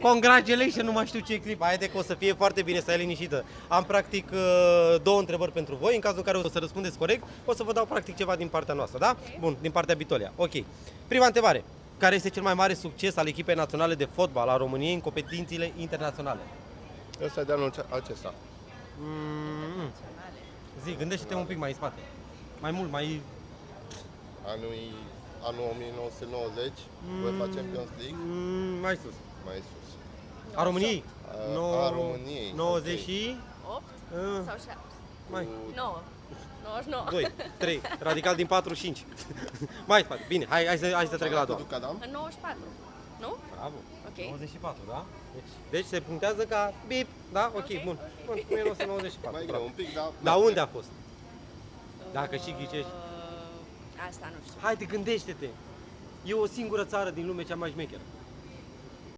Congratulations, nu mai știu ce clip. Haide că o să fie foarte bine, stai liniștită. Am practic două întrebări pentru voi. În cazul în care o să răspundeți corect, o să vă dau practic ceva din partea noastră, da? Ok. Bun, din partea Bitolia. Ok. Prima întrebare. Care este cel mai mare succes al echipei naționale de fotbal a României în competițiile internaționale? Ăsta e de anul acesta. Zi, gândește-te un pic mai în spate. Mai mult, mai... Anul 1990, UEFA Champions League, mai sus. mai sus. A României? A României. 90 și... 8 sau 7? Mai... 9. 99. 2, 3, radical din 4, 5. Mai spate, bine, hai să trec la a doua. În 94. Nu? Bravo. Ok. 94, da? Deci se punctează ca bip, da? Ok, Ok, bun. ok. Bun, 1994. Mai greu bravo. un pic, dar... Dar unde a fost? Dacă și ghicești. Asta nu știu. Haide, gândește-te. E o singură țară din lume cea mai șmecheră.